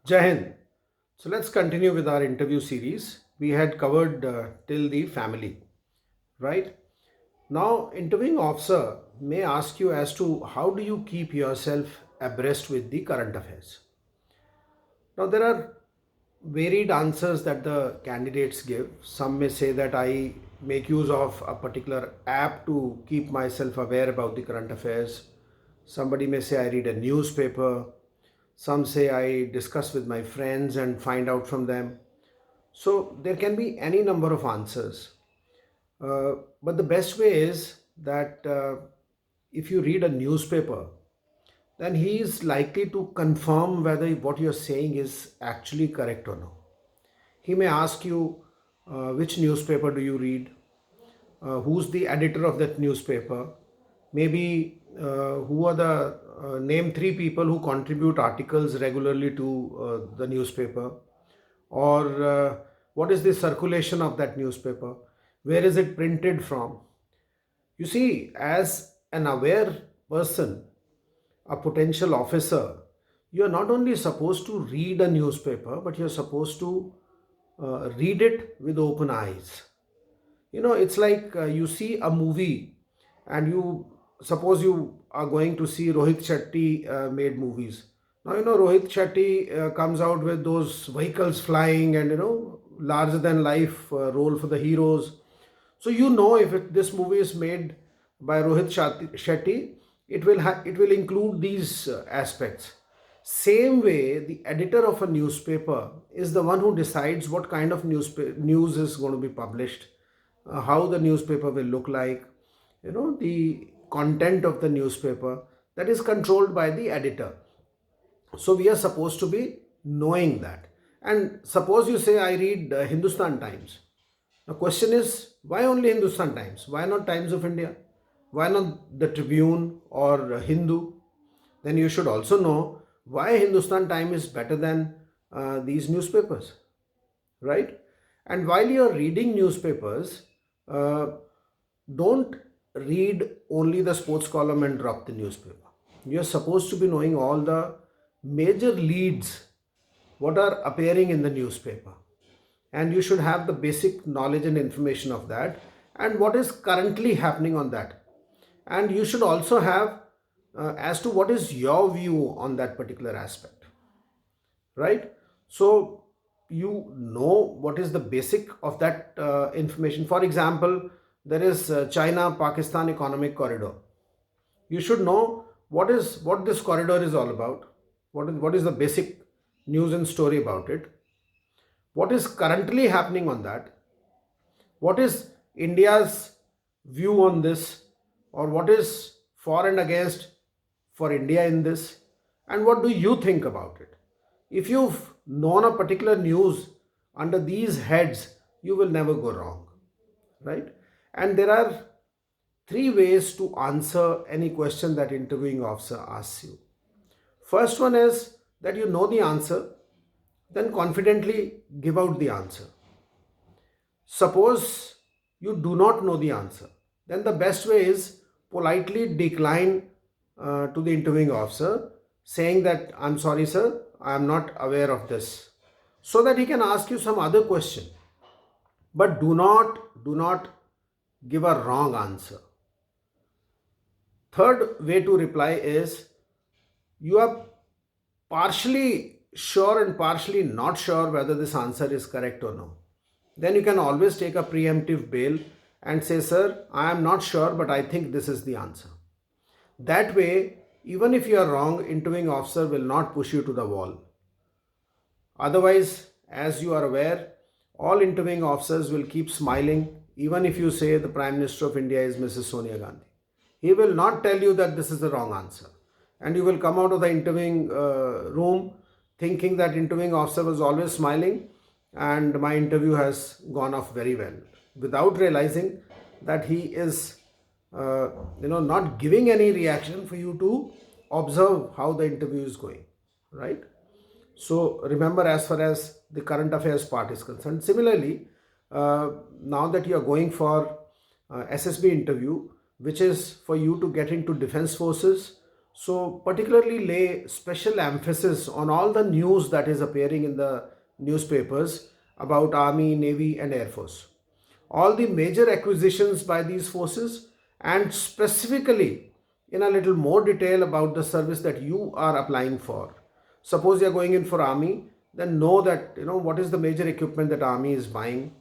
Jai Hind. So let's continue with our interview series. We had covered till the family, right? Now, interviewing officer may ask you as to how do you keep yourself abreast with the current affairs. Now, there are varied answers that the candidates give. Some may say that I make use of a particular app to keep myself aware about the current affairs. Somebody may say I read a newspaper. Some say I discuss with my friends and find out from them. So there can be any number of answers. But the best way is that if you read a newspaper, then he is likely to confirm whether what you're saying is actually correct or not. He may ask you, which newspaper do you read? Who's the editor of that newspaper? Maybe who are the name three people who contribute articles regularly to the newspaper, or what is the circulation of that newspaper? Where is it printed from? You see, as an aware person, a potential officer, you are not only supposed to read a newspaper, but you're supposed to read it with open eyes. It's like you see a movie and you suppose you are going to see Rohit Shetty made movies. Now, Rohit Shetty comes out with those vehicles flying and, larger than life role for the heroes. So, if this movie is made by Shetty, it will include these aspects. Same way, the editor of a newspaper is the one who decides what kind of news is going to be published, how the newspaper will look like, the content of the newspaper, that is controlled by the editor. So we are supposed to be knowing that. And suppose you say, I read Hindustan Times. The question is, why only Hindustan Times? Why not Times of India? Why not the Tribune or Hindu? Then you should also know why Hindustan Times is better than these newspapers, right? And while you're reading newspapers, uh, don't read only the sports column and drop the newspaper. You're supposed to be knowing all the major leads, what are appearing in the newspaper. And you should have the basic knowledge and information of that and what is currently happening on that. And you should also have as to what is your view on that particular aspect, right? So you know what is the basic of that information. For example, there is China Pakistan economic corridor. You should know what this corridor is all about, what is the basic news and story about it, what is currently happening on that, what is India's view on this, or what is for and against for India in this, and what do you think about it. If you've known a particular news under these heads, you will never go wrong, right? And there are three ways to answer any question that interviewing officer asks you. First one is that you know the answer, then confidently give out the answer. Suppose you do not know the answer, then the best way is politely decline to the interviewing officer, saying that I'm sorry, sir, I am not aware of this, so that he can ask you some other question. But do not give a wrong answer. Third way to reply is you are partially sure and partially not sure whether this answer is correct or no. Then you can always take a preemptive bail and say, sir, I am not sure, but I think this is the answer. That way, even if you are wrong, interviewing officer will not push you to the wall. Otherwise, as you are aware, all interviewing officers will keep smiling even if you say the Prime Minister of India is Mrs. Sonia Gandhi. He will not tell you that this is the wrong answer. And you will come out of the interviewing room thinking that interviewing officer was always smiling and my interview has gone off very well, without realizing that he is not giving any reaction for you to observe how the interview is going, right? So remember, as far as the current affairs part is concerned, similarly, now that you are going for SSB interview, which is for you to get into defense forces So, particularly lay special emphasis on all the news that is appearing in the newspapers about Army, Navy, and Air Force. All the major acquisitions by these forces, and specifically in a little more detail about the service that you are applying for. Suppose you are going in for Army, then know that what is the major equipment that Army is buying,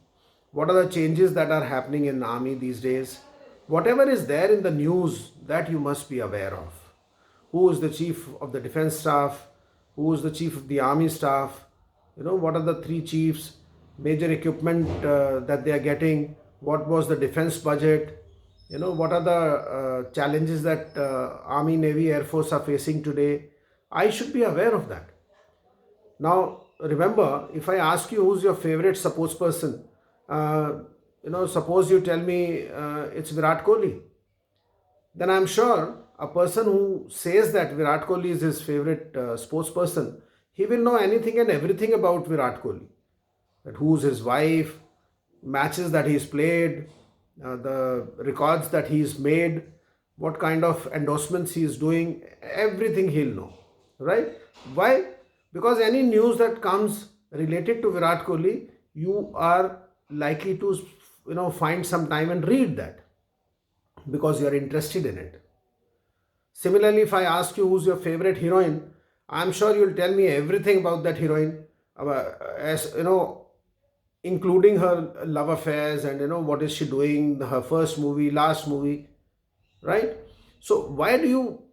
what are the changes that are happening in Army these days, whatever is there in the news that you must be aware of. Who is the chief of the defense staff, who is the chief of the army staff, what are the three chiefs, major equipment that they are getting, what was the defense budget, what are the challenges that army, navy, air force are facing today. I should be aware of that. Now, remember, if I ask you who's your favorite sports person, suppose you tell me it's Virat Kohli, then I'm sure a person who says that Virat Kohli is his favorite sports person, he will know anything and everything about Virat Kohli. That who's his wife, matches that he's played, the records that he's made, what kind of endorsements he's doing, everything he'll know. Right? Why? Because any news that comes related to Virat Kohli, you are likely to find some time and read that because you are interested in it. Similarly, if I ask you who's your favorite heroine, I'm sure you'll tell me everything about that heroine, as including her love affairs and what is she doing, her first movie, last movie, right? So why do you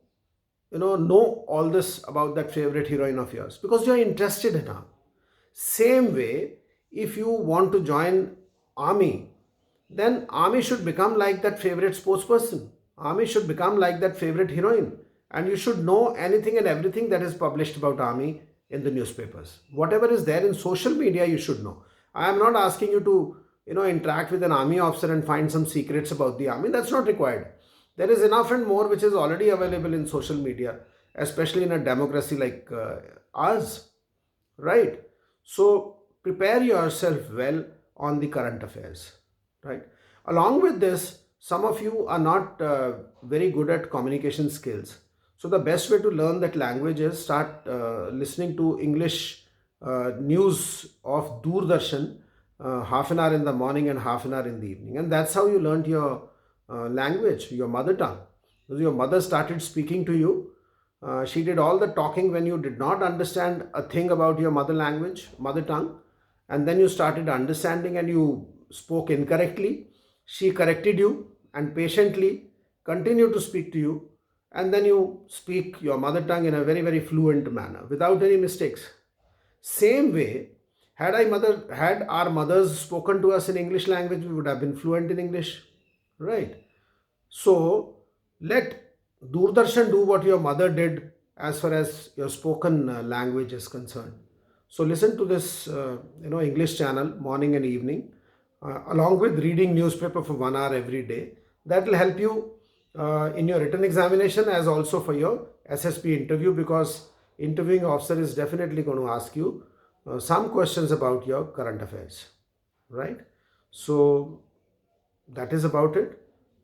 know all this about that favorite heroine of yours? Because you're interested in her. Same way, if you want to join army, then army should become like that favorite sports person. Army should become like that favorite heroine. And you should know anything and everything that is published about army in the newspapers. Whatever is there in social media, you should know. I am not asking you to interact with an army officer and find some secrets about the army. That's not required. There is enough and more which is already available in social media, especially in a democracy like ours, right? So prepare yourself well on the current affairs, right? Along with this, some of you are not very good at communication skills. So the best way to learn that language is start listening to English news of Doordarshan, half an hour in the morning and half an hour in the evening. And that's how you learned your language, your mother tongue. Because your mother started speaking to you. She did all the talking when you did not understand a thing about your mother language, mother tongue. And then you started understanding and you spoke incorrectly. She corrected you and patiently continued to speak to you. And then you speak your mother tongue in a very, very fluent manner without any mistakes. Same way, had our mothers spoken to us in English language, we would have been fluent in English, right? So let Doordarshan do what your mother did as far as your spoken language is concerned. So listen to this, English channel morning and evening, along with reading newspaper for 1 hour every day. That will help you in your written examination as also for your SSP interview, because interviewing officer is definitely going to ask you some questions about your current affairs, right? So that is about it.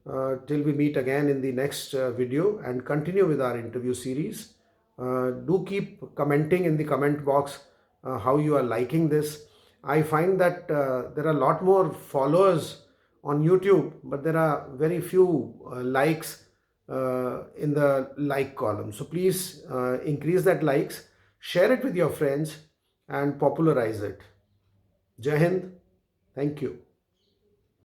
Till we meet again in the next video and continue with our interview series. Do keep commenting in the comment box how you are liking this. I find that there are a lot more followers on YouTube, but there are very few likes in the like column. So please increase that likes, share it with your friends and popularize it. Jai Hind. Thank you.